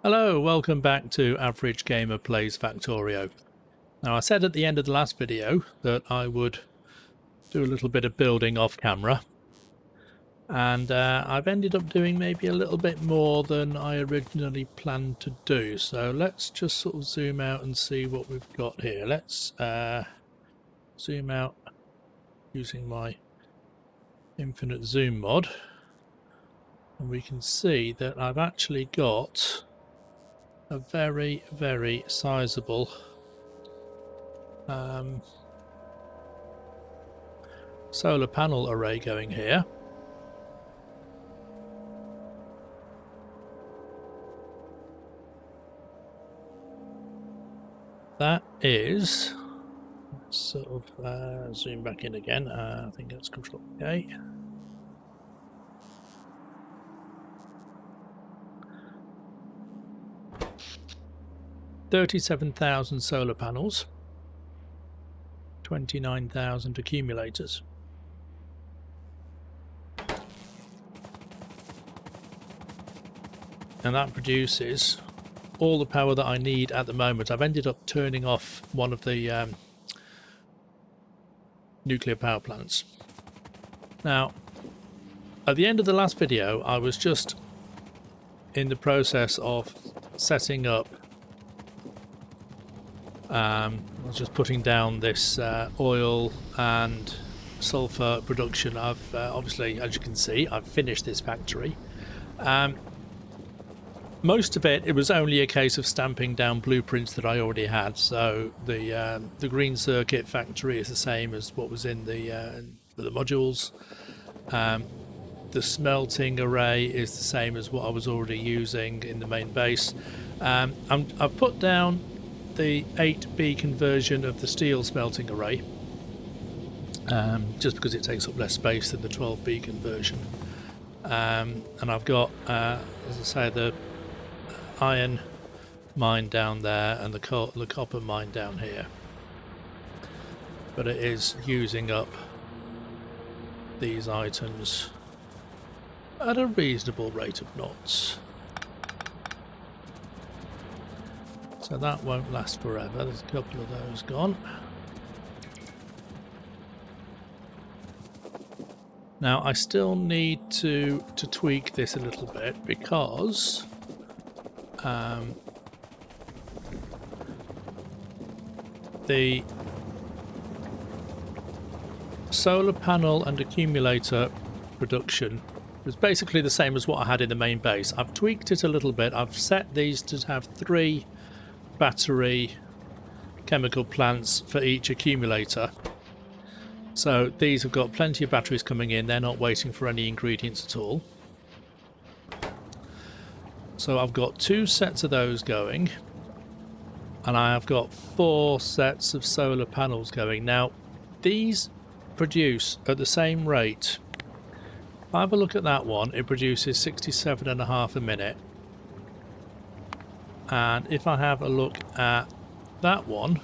Hello, welcome back to Average Gamer Plays Factorio. Now I said at the end of the last video that I would do a little bit of building off camera, and I've ended up doing maybe a little bit more than I originally planned to do. So let's just sort of zoom out and see what we've got here. Let's zoom out using my Infinizoom mod, and we can see that I've actually got a very, very sizable solar panel array going here. That is, sort of zoom back in again. I think that's Control A. $37,000 solar panels, 29,000 accumulators. And that produces all the power that I need at the moment. I've ended up turning off one of the nuclear power plants. Now, at the end of the last video, I was just in the process of setting up I was just putting down this oil and sulfur production. I've obviously, as you can see, I've finished this factory. Most of it was only a case of stamping down blueprints that I already had. So the green circuit factory is the same as what was in the modules. The smelting array is the same as what I was already using in the main base. I've put down the 8B conversion of the steel smelting array, just because it takes up less space than the 12B conversion. And I've got, as I say, the iron mine down there and the copper mine down here. But it is using up these items at a reasonable rate of knots. So that won't last forever. There's a couple of those gone. Now I still need to tweak this a little bit, because the solar panel and accumulator production was basically the same as what I had in the main base. I've tweaked it a little bit. I've set these to have 3 battery chemical plants for each accumulator. So these have got plenty of batteries coming in. They're not waiting for any ingredients at all. So I've got 2 sets of those going, and I have got 4 sets of solar panels going. Now these produce at the same rate. If I have a look at that one, it produces 67.5 a minute. And if I have a look at that one,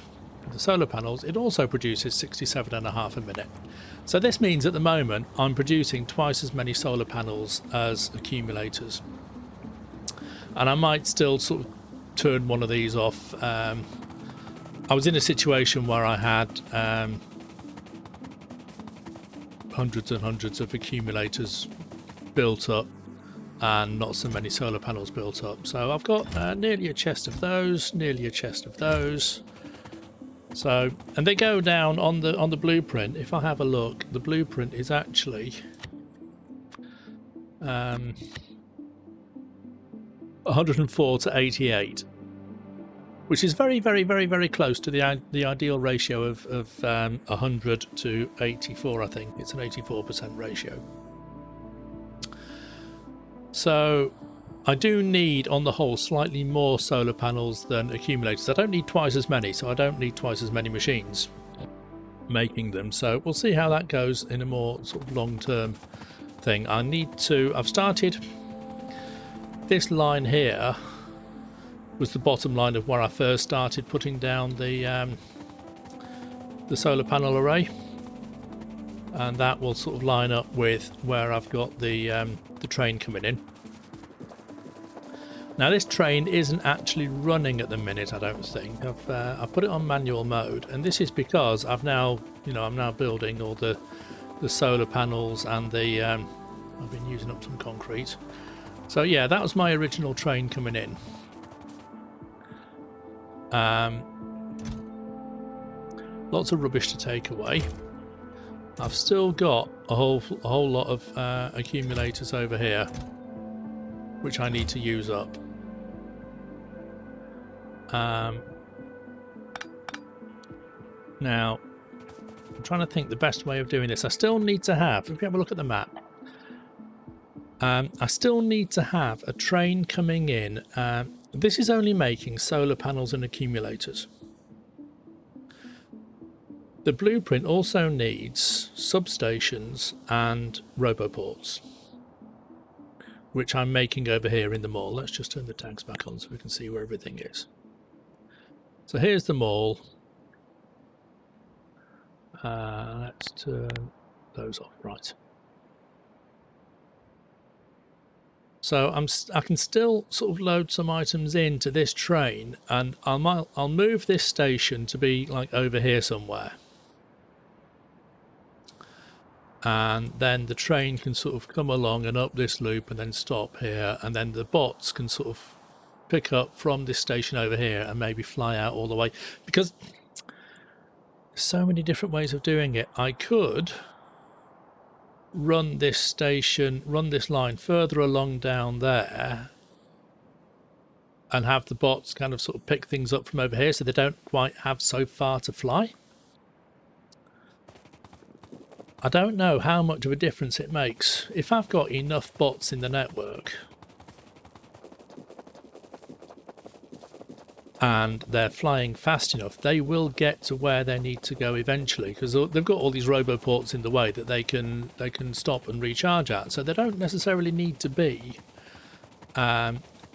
the solar panels, it also produces 67.5 a minute. So this means at the moment I'm producing twice as many solar panels as accumulators. And I might still sort of turn one of these off. I was in a situation where I had hundreds and hundreds of accumulators built up and not so many solar panels built up. So I've got nearly a chest of those, nearly a chest of those. So, and they go down on the blueprint. If I have a look, the blueprint is actually 104 to 88, which is very, very, very, very close to the ideal ratio of 100 to 84. I think it's an 84% ratio. So I do need, on the whole, slightly more solar panels than accumulators. I don't need twice as many, so I don't need twice as many machines making them. So we'll see how that goes in a more sort of long-term thing. I've started this line here, was the bottom line of where I first started putting down the solar panel array, and that will sort of line up with where I've got the train coming in. Now this train isn't actually running at the minute, I don't think. I've put it on manual mode, and this is because I'm now building all the solar panels and the I've been using up some concrete. So yeah, that was my original train coming in. Lots of rubbish to take away. I've still got a whole lot of accumulators over here, which I need to use up. Now, I'm trying to think the best way of doing this. I still need to have, if we have a look at the map, I still need to have a train coming in. This is only making solar panels and accumulators. The blueprint also needs substations and roboports, which I'm making over here in the mall. Let's just turn the tags back on so we can see where everything is. So here's the mall. Let's turn those off. Right. So I can still sort of load some items into this train, and I'll move this station to be like over here somewhere. And then the train can sort of come along and up this loop and then stop here, and then the bots can sort of pick up from this station over here and maybe fly out all the way, because there's so many different ways of doing it. I could run this station, run this line further along down there and have the bots kind of sort of pick things up from over here so they don't quite have so far to fly. I don't know how much of a difference it makes. If I've got enough bots in the network and they're flying fast enough, they will get to where they need to go eventually, because they've got all these roboports in the way that they can stop and recharge at. So they don't necessarily need to be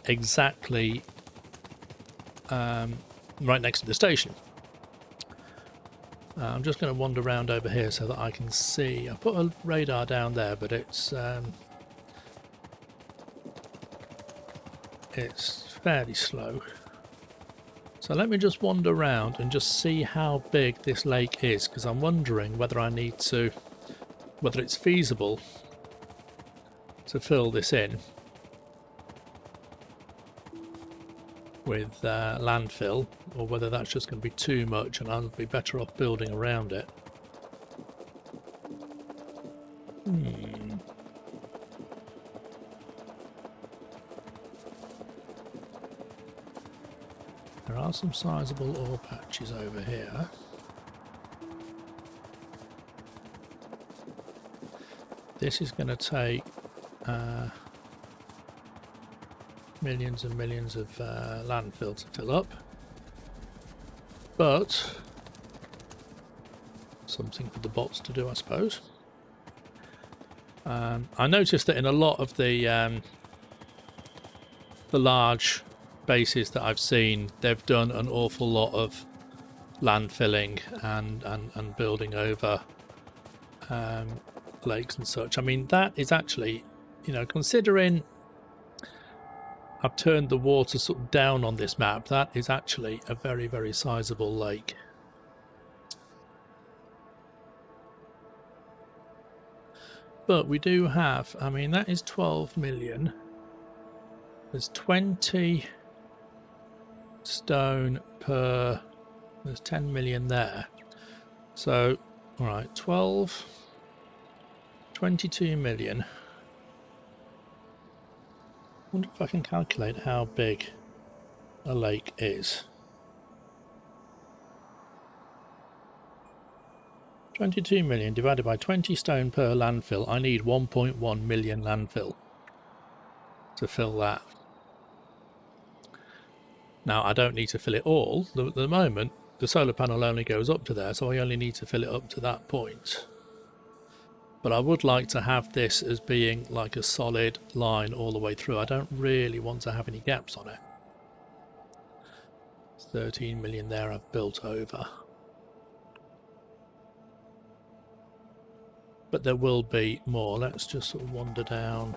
exactly right next to the station. I'm just going to wander around over here so that I can see. I put a radar down there, but it's fairly slow. So let me just wander around and just see how big this lake is, because I'm wondering whether it's feasible to fill this in with landfill, or whether that's just going to be too much and I'll be better off building around it. There are some sizable ore patches over here. This is going to take millions and millions of landfill to fill up, but something for the bots to do, I suppose. I noticed that in a lot of the large bases that I've seen, they've done an awful lot of landfilling and building over lakes and such. I mean, that is actually, considering I've turned the water sort of down on this map, that is actually a very, very sizable lake. But we do have, I mean, that is 12 million. There's 20 stone per, there's 10 million there. So, all right, 12, 22 million. I wonder if I can calculate how big a lake is. 22 million divided by 20 stone per landfill. I need 1.1 million landfill to fill that. Now, I don't need to fill it all. At the moment, the solar panel only goes up to there, so I only need to fill it up to that point. But I would like to have this as being like a solid line all the way through. I don't really want to have any gaps on it. 13 million there I've built over. But there will be more. Let's just sort of wander down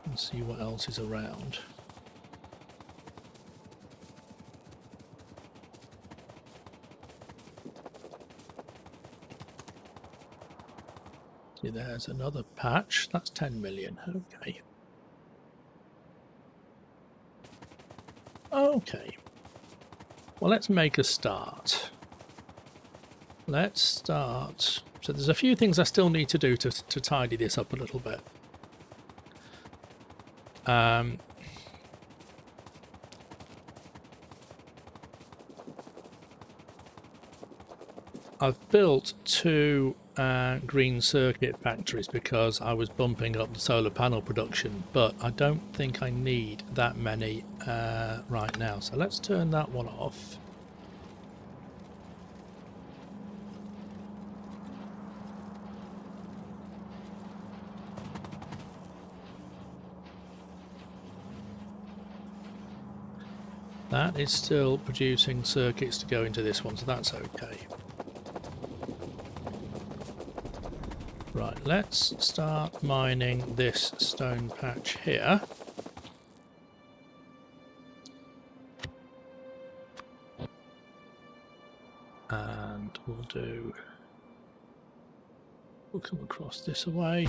and see what else is around. See, there's another patch. That's 10 million. Okay. Okay. Well, let's make a start. Let's start. So there's a few things I still need to do to tidy this up a little bit. I've built 2 green circuit factories because I was bumping up the solar panel production, but I don't think I need that many right now. So let's turn that one off. That is still producing circuits to go into this one, so that's okay. Right, let's start mining this stone patch here. And we'll come across this away.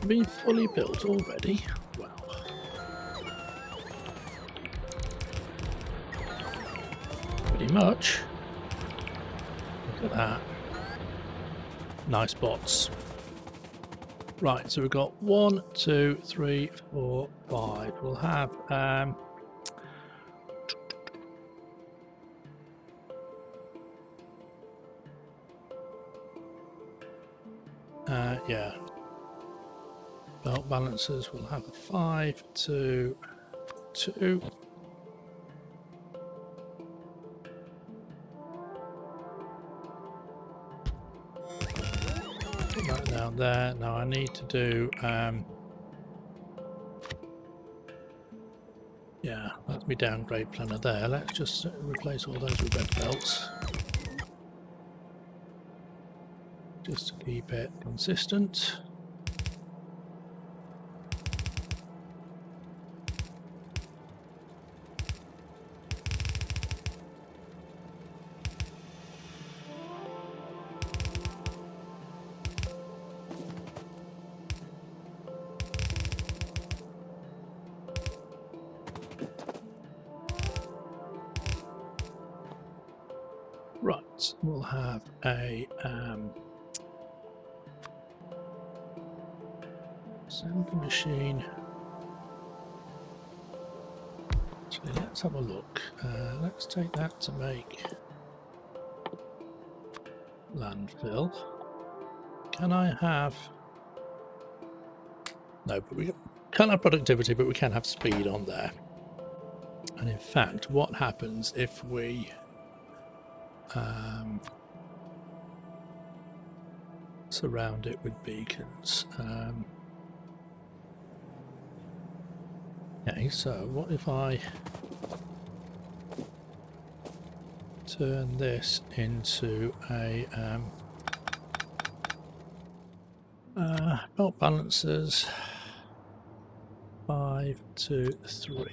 Been fully built already. Wow. Pretty much. Look at that. Nice bots. Right, so we've got 1, 2, 3, 4, 5. We'll have yeah. Belt balancers will have a 5, 2, 2. Put that down there. Now I need to do yeah, that's my downgrade planner there. Let's just replace all those with red belts. Just to keep it consistent. Right, we'll have a assembly machine. Actually, let's have a look. Let's take that to make landfill. Can I have... No, but we can't have productivity, but we can have speed on there. And in fact, what happens if we surround it with beacons? Okay, so what if I turn this into a belt balancers 5, 2, 3.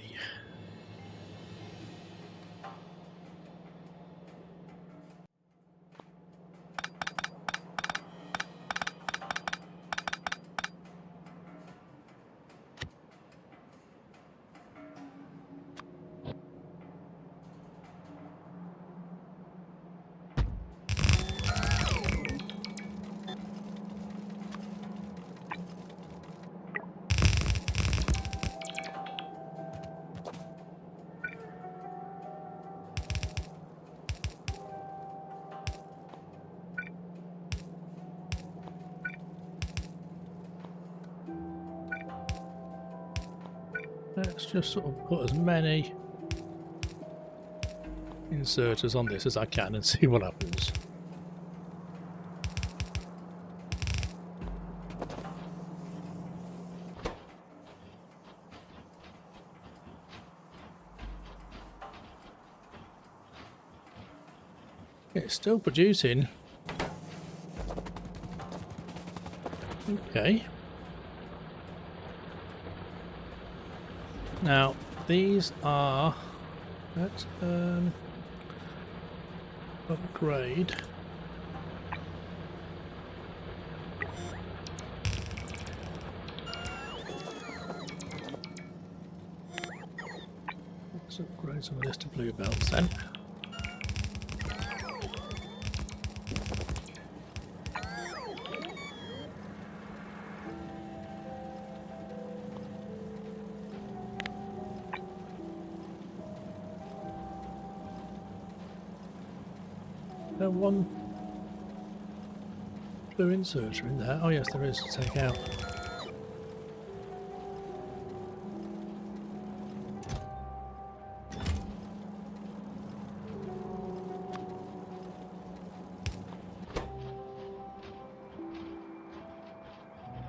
let's just sort of put as many inserters on this as I can and see what happens. It's still producing. Okay. Now these are, let's upgrade. Let's upgrade some of this to blue belts then. One blue inserter in there. Oh yes, there is to take out.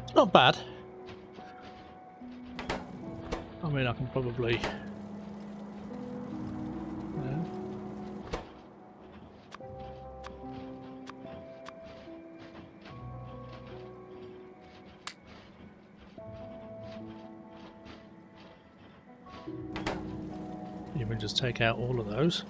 It's not bad. I mean, I can probably... Even just take out all of those.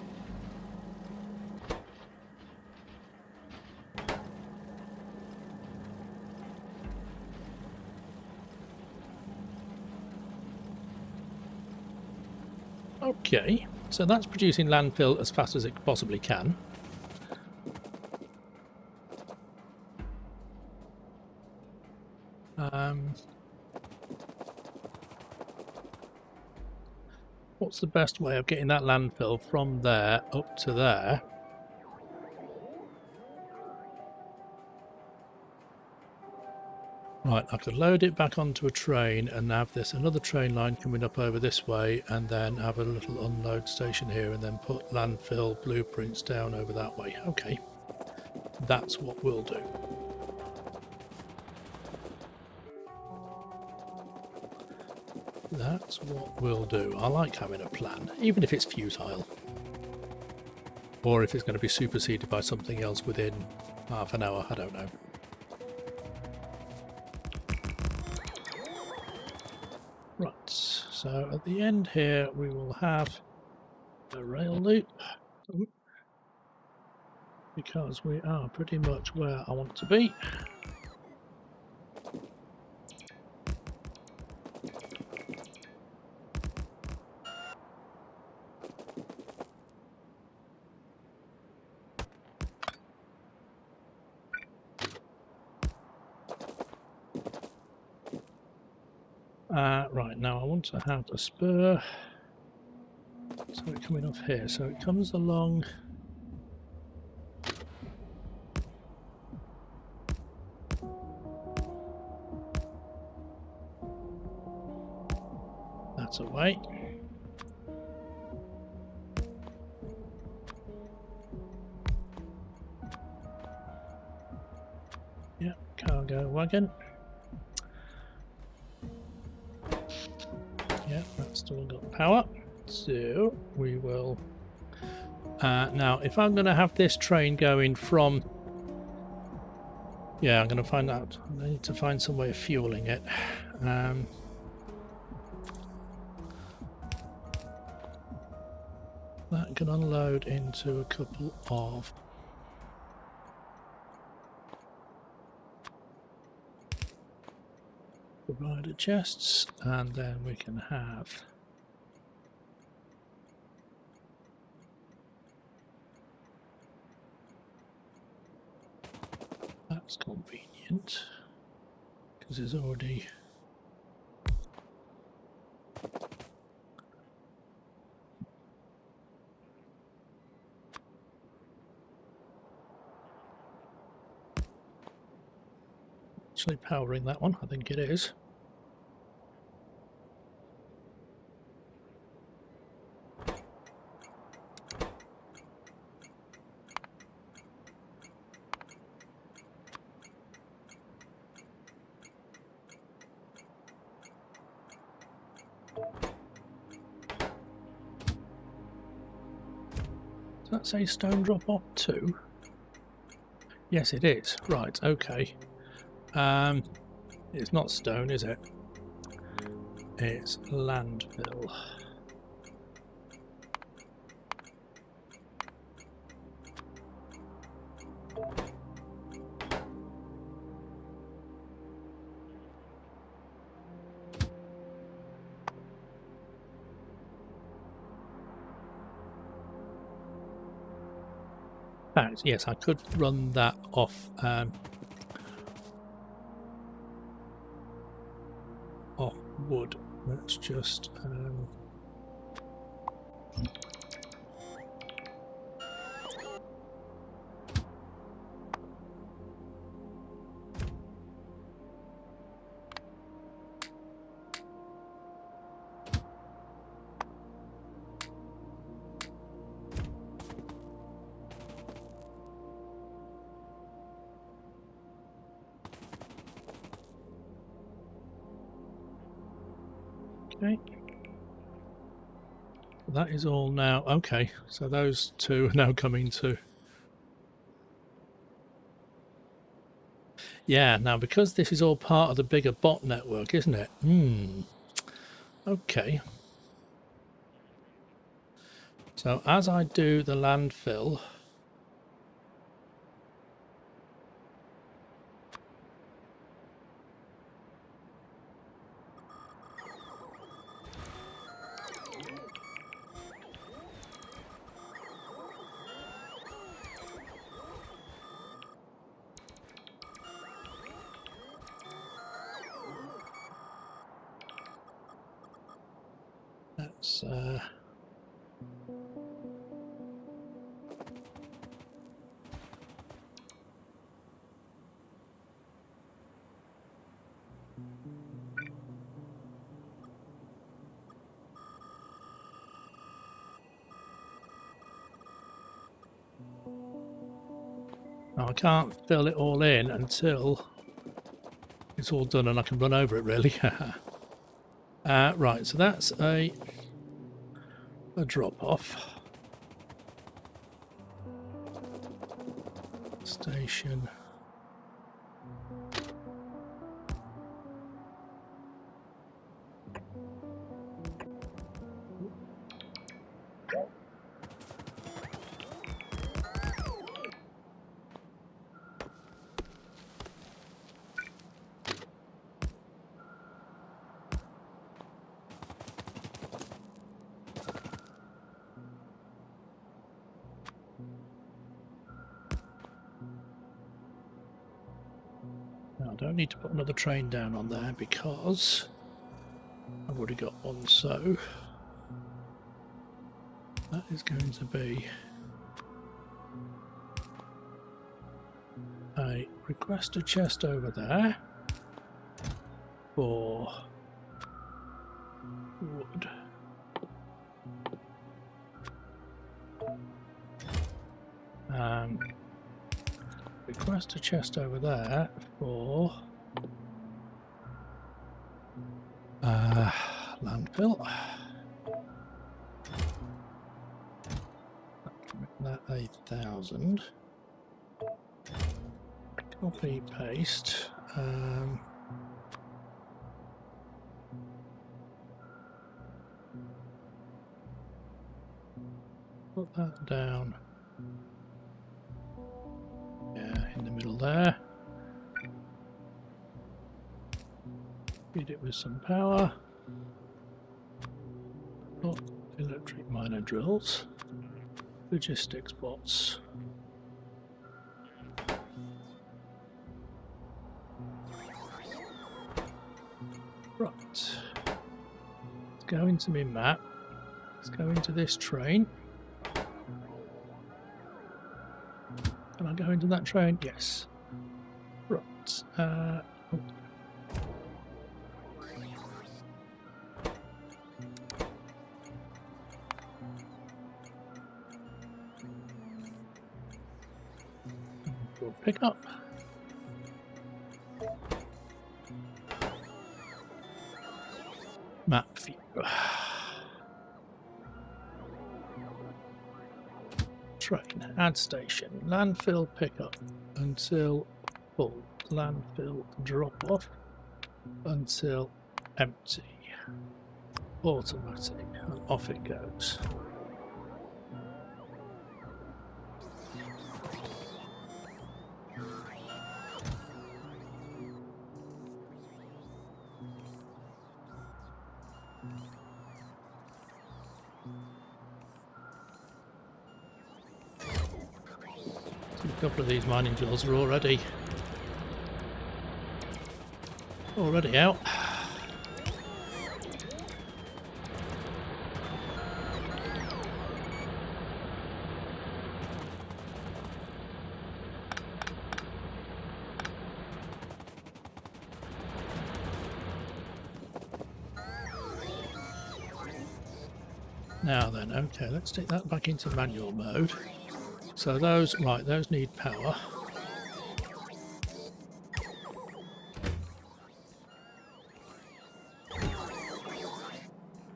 Okay, so that's producing landfill as fast as it possibly can. What's the best way of getting that landfill from there up to there? Right, I could load it back onto a train and have this another train line coming up over this way, and then have a little unload station here, and then put landfill blueprints down over that way. Okay, that's what we'll do. That's what we'll do. I like having a plan, even if it's futile. Or if it's going to be superseded by something else within half an hour, I don't know. Right, so at the end here we will have a rail loop, because we are pretty much where I want to be. Right, now I want to have a spur, so it's coming off here, so it comes along that away. Yeah, cargo wagon. Yeah, that's still got power, so we will... now, if I'm going to have this train going from... Yeah, I'm going to find out. I need to find some way of fueling it. That can unload into a couple of... provider chests, and then we can have that's convenient because it's already actually powering that one. I think it is. Does that say stone drop off too? Yes, it is. Right, okay. It's not stone, is it? It's landfill. Fact, yes, I could run that off off wood. Let's just okay. That is all now. Okay, so those two are now coming to. Yeah, now because this is all part of the bigger bot network, isn't it? Okay. So as I do the landfill, that's now I can't fill it all in until it's all done and I can run over it, really. Right, so that's a drop-off. Station. I don't need to put another train down on there because I've already got one, so that is going to be a request a chest over there for wood. Request a chest over there for landfill. That 8,000. Copy paste. Put that down. Yeah, in the middle there. Feed it with some power. Not electric miner drills. Logistics bots. Right. Let's go into my map. Let's go into this train. Can I go into that train? Yes. Right. Pick up. Map few. Train, add station, landfill pickup until full, landfill drop off until empty, automatic, and off it goes. A couple of these mining drills are already out. Now then, okay, let's take that back into manual mode. So those need power.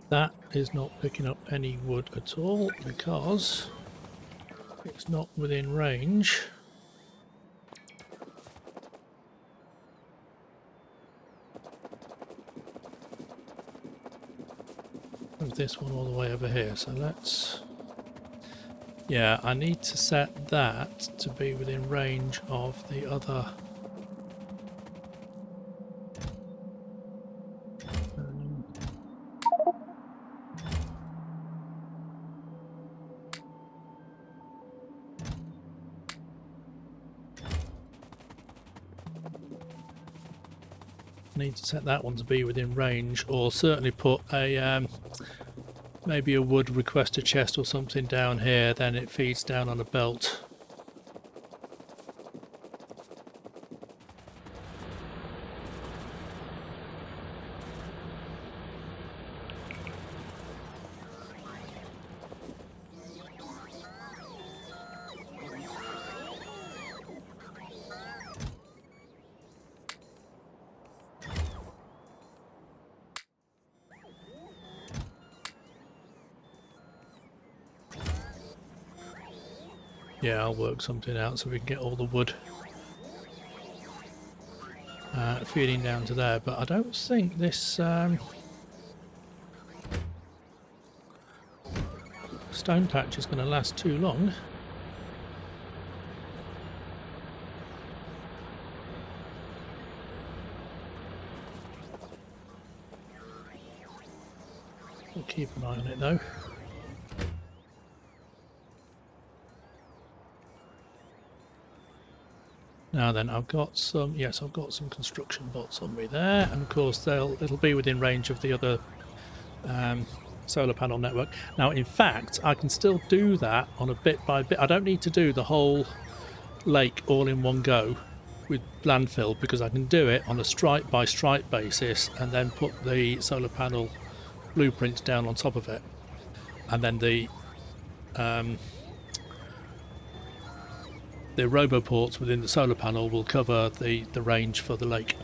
That is not picking up any wood at all because it's not within range of this one all the way over here. So let's... Yeah, I need to set that to be within range of the other. Need to set that one to be within range, or certainly put a maybe a wood requester chest or something down here, then it feeds down on a belt. Yeah, I'll work something out so we can get all the wood feeding down to there, but I don't think this stone patch is going to last too long. We'll keep an eye on it though. Now then, I've got some construction bots on me there, and of course it'll be within range of the other solar panel network. Now, in fact, I can still do that on a bit by bit. I don't need to do the whole lake all in one go with landfill, because I can do it on a stripe by stripe basis and then put the solar panel blueprints down on top of it, and then the roboports within the solar panel will cover the range for the lake.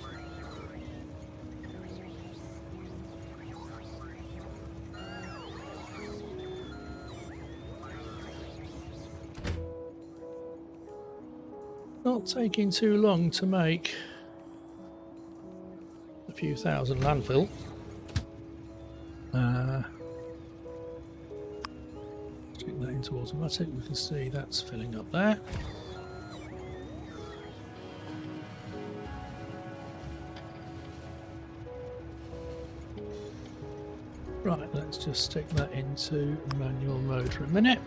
Not taking too long to make a few thousand landfill. Stick that into automatic, we can see that's filling up there. Right, let's just stick that into manual mode for a minute.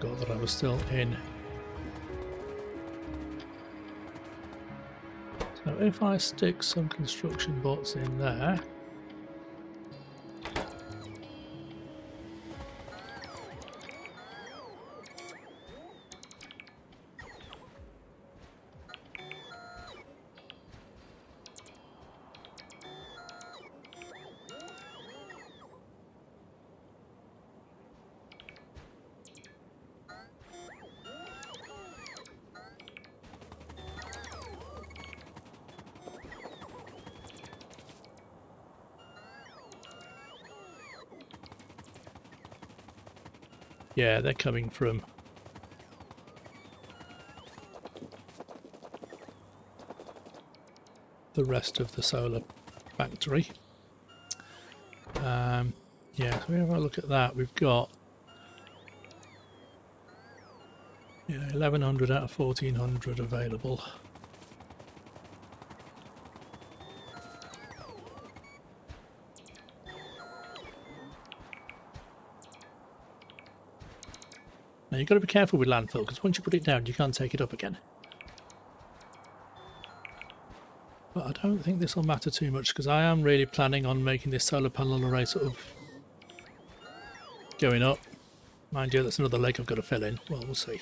Forgot that I was still in. So if I stick some construction bots in there, Yeah, they're coming from the rest of the solar factory. Yeah, so we have a look at that. We've got 1100 out of 1400 available. Now you've got to be careful with landfill, because once you put it down you can't take it up again. But I don't think this will matter too much, because I am really planning on making this solar panel array sort of going up. Mind you, that's another leg I've got to fill in. Well, we'll see.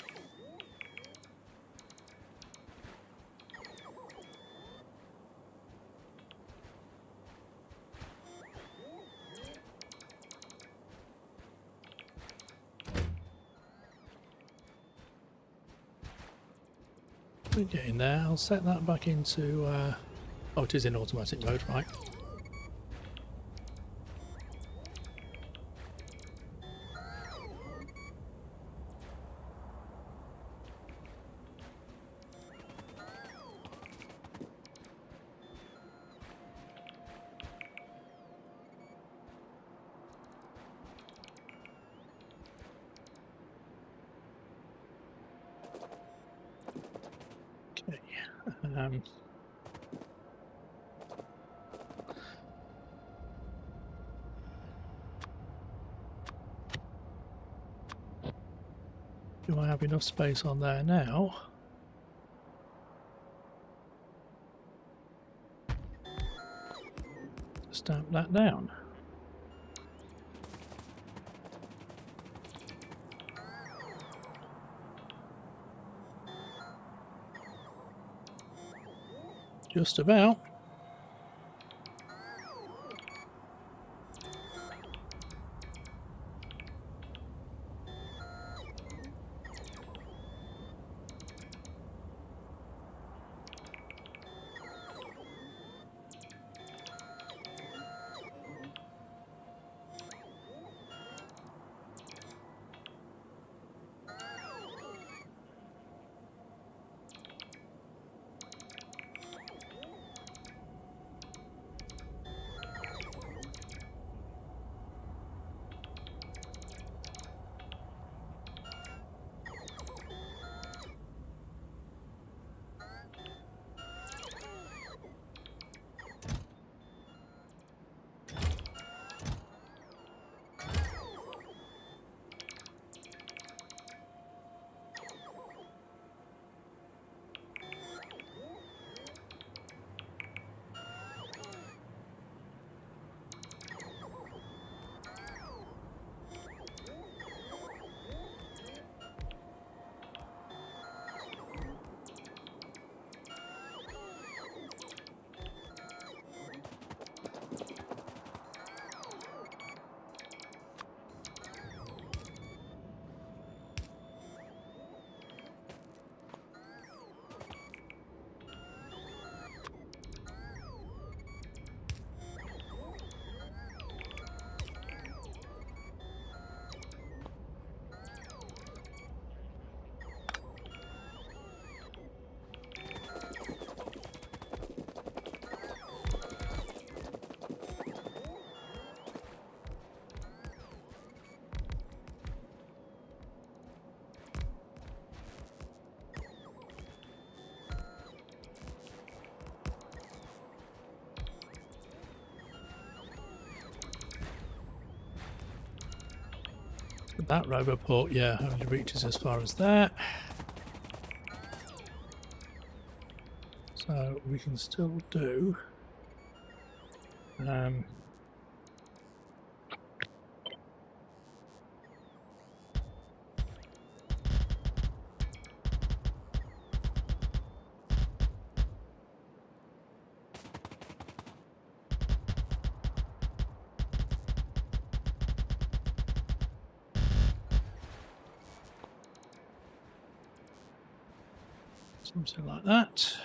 We're getting there. I'll set that back into... oh, it is in automatic mode, right. Okay. Do I have enough space on there now? Stamp that down. Just about. That roboport, yeah, only reaches as far as that. So we can still do something like that.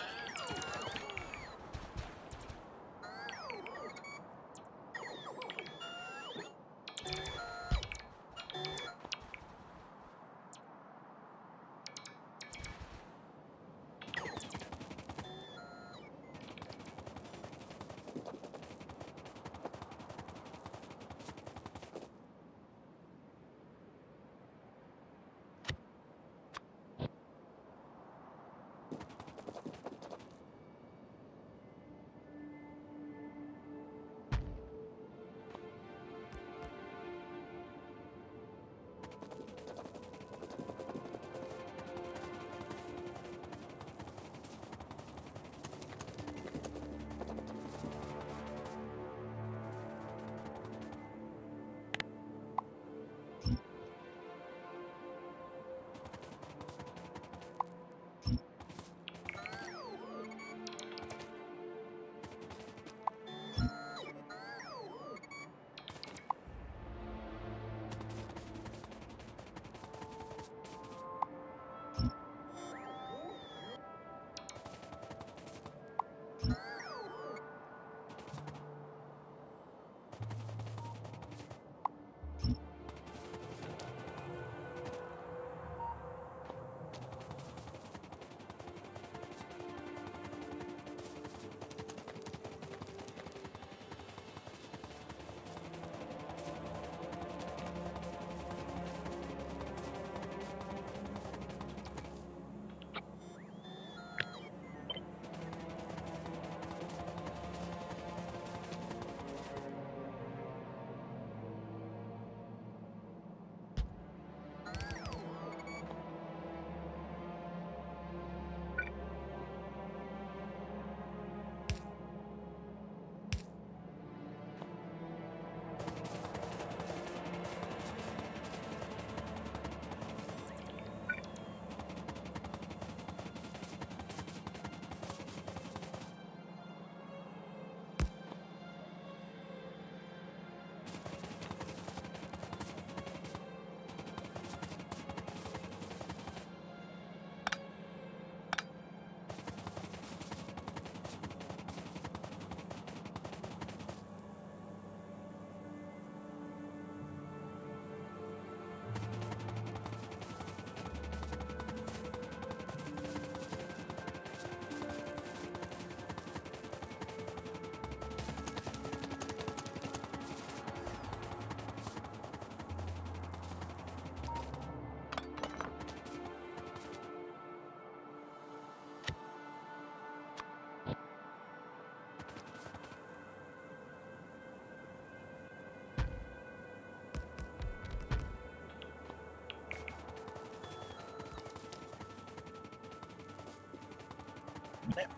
minute.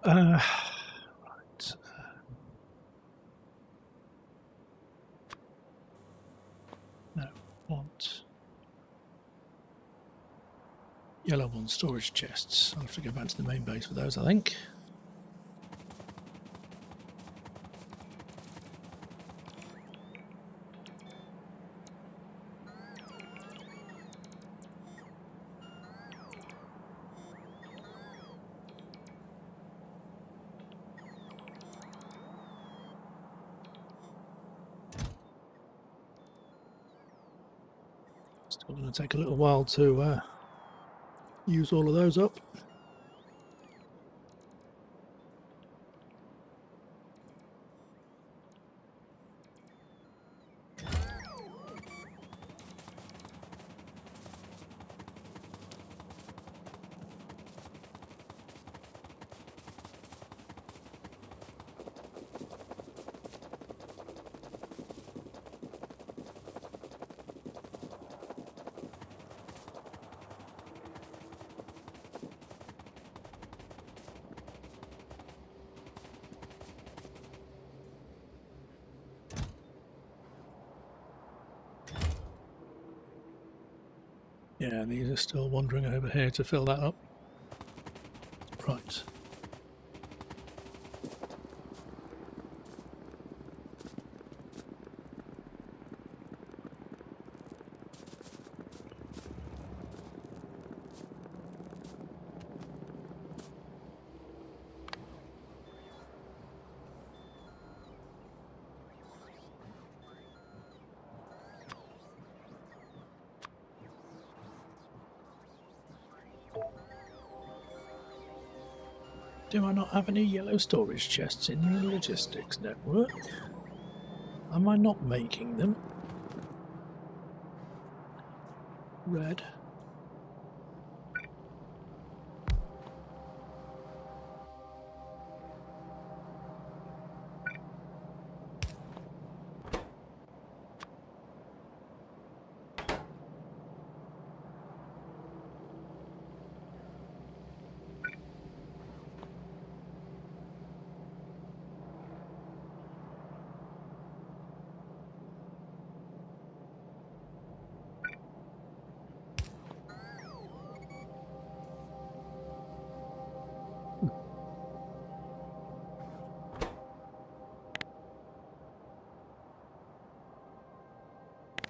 Right. No, want yellow one storage chests. I'll have to go back to the main base for those, I think. Still going to take a little while to use all of those up. Yeah, these are still wandering over here to fill that up. Right. Do I not have any yellow storage chests in the logistics network? Am I not making them? Red.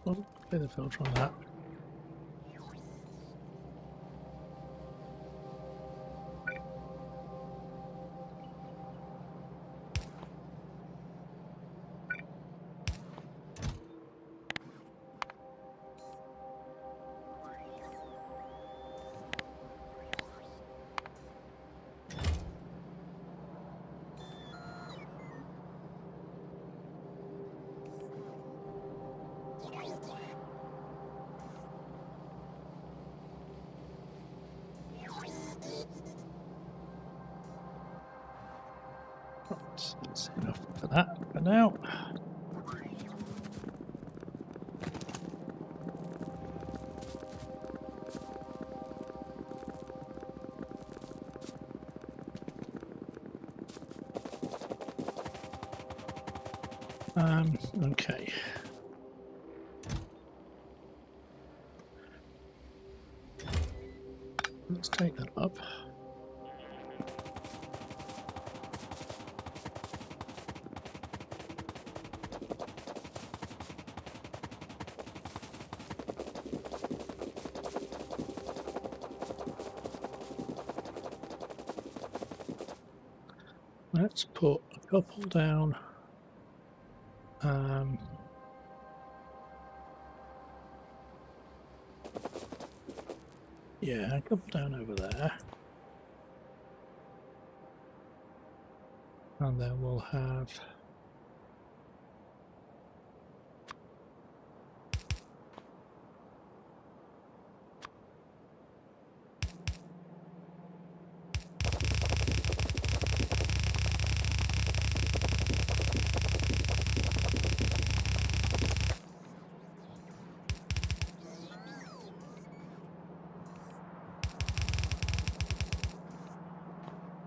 Oh, clear the filter on that. That's enough for that for now. Okay. Let's take that up. Let's put a couple down. Yeah, a couple down over there. And then we'll have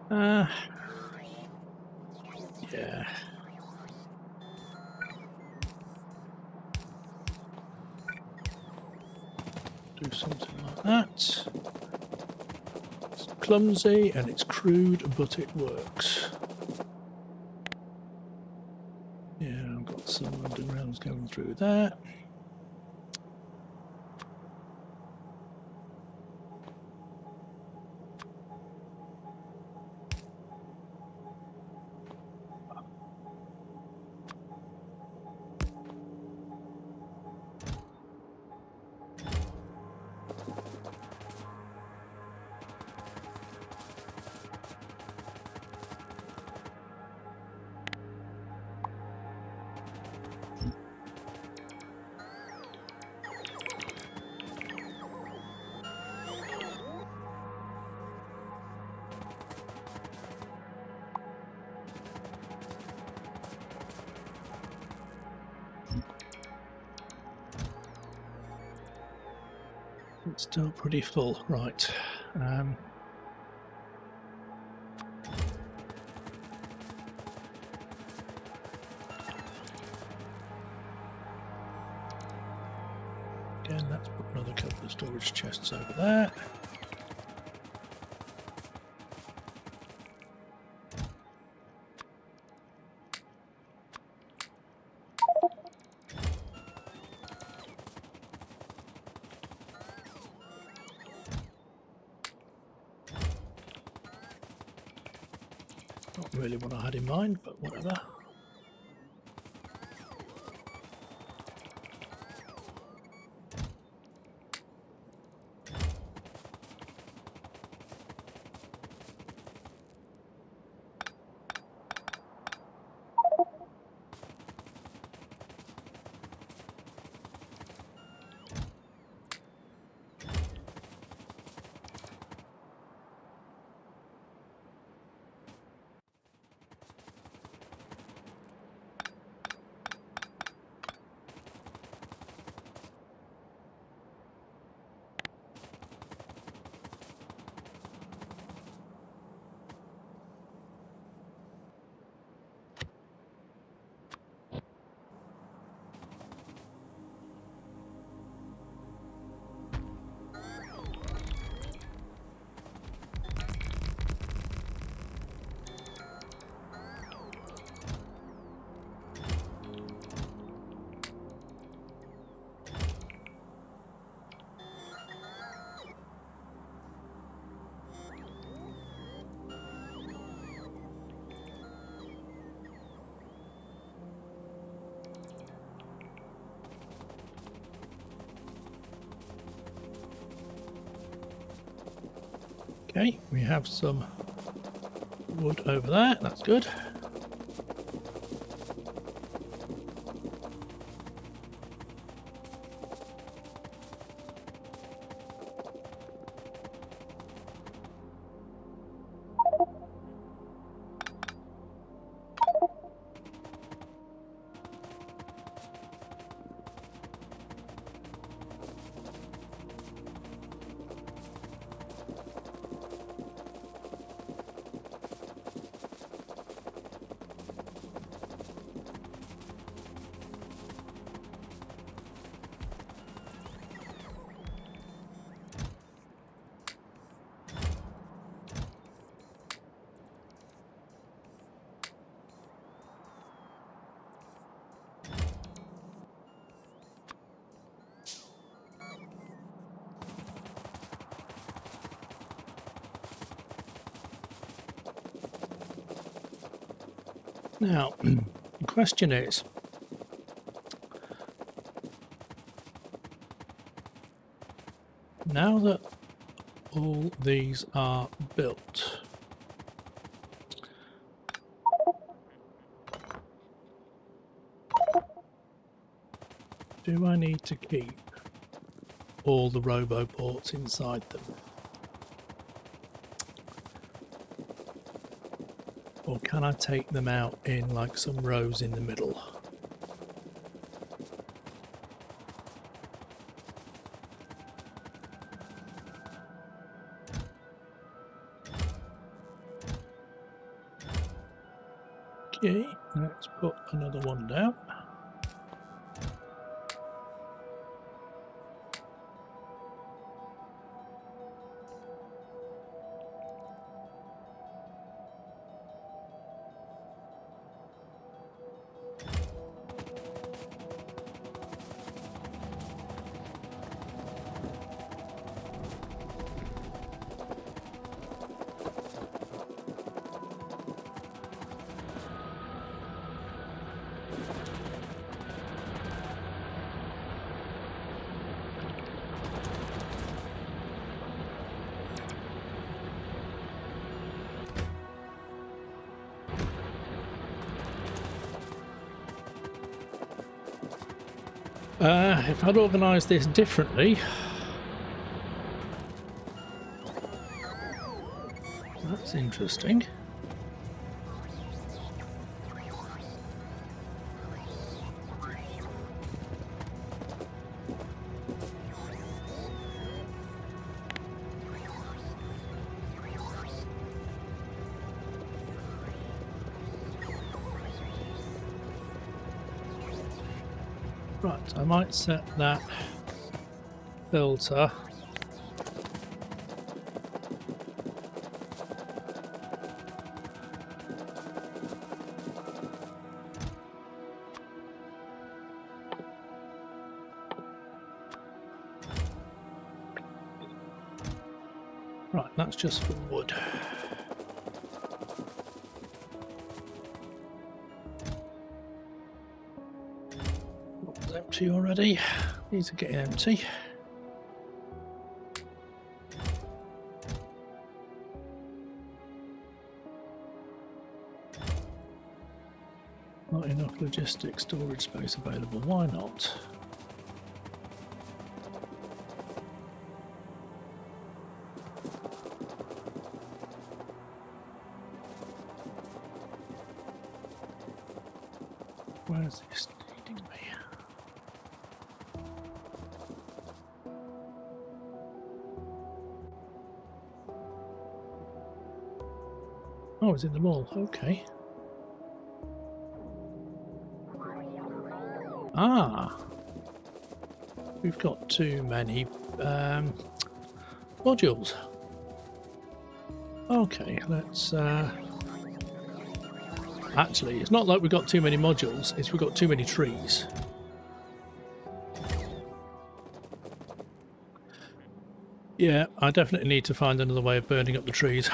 Yeah. Do something like that. It's clumsy and it's crude, but it works. Yeah, I've got some undergrounds going through there. It's still pretty full, right. Again, let's put another couple of storage chests over there. Not really what I had in mind, but whatever. Okay, we have some wood over there, that's good. Now, the question is, now that all these are built, do I need to keep all the roboports inside them? Or can I take them out in like some rows in the middle? Okay, let's put another one down. If I'd organised this differently, that's interesting. Right, I might set that filter right, that's just for wood. It's empty already. These are getting empty. Not enough logistics storage space available. Why not? Where's this leading me? Oh, it's in the mall. Okay. Ah, we've got too many modules. Okay, let's actually, it's not like we've got too many modules, it's we've got too many trees. Yeah, I definitely need to find another way of burning up the trees.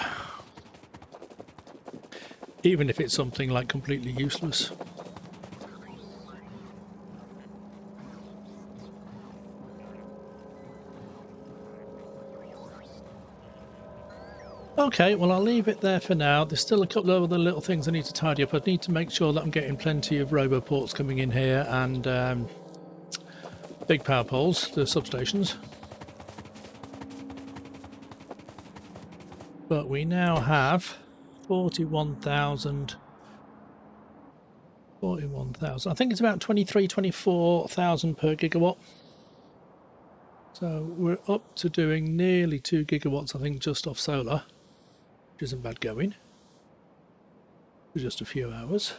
Even if it's something like completely useless. Okay, well I'll leave it there for now. There's still a couple of other little things I need to tidy up. I need to make sure that I'm getting plenty of roboports coming in here and big power poles, the substations. But we now have 41,000. I think it's about 24,000 per gigawatt. So we're up to doing nearly 2 gigawatts, I think, just off solar. Which isn't bad going for just a few hours.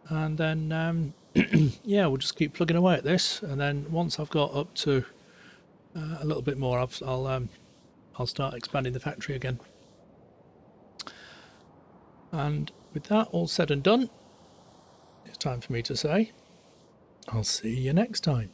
And then yeah, we'll just keep plugging away at this, and then once I've got up to a little bit more, I'll start expanding the factory again. And with that all said and done, it's time for me to say I'll see you next time.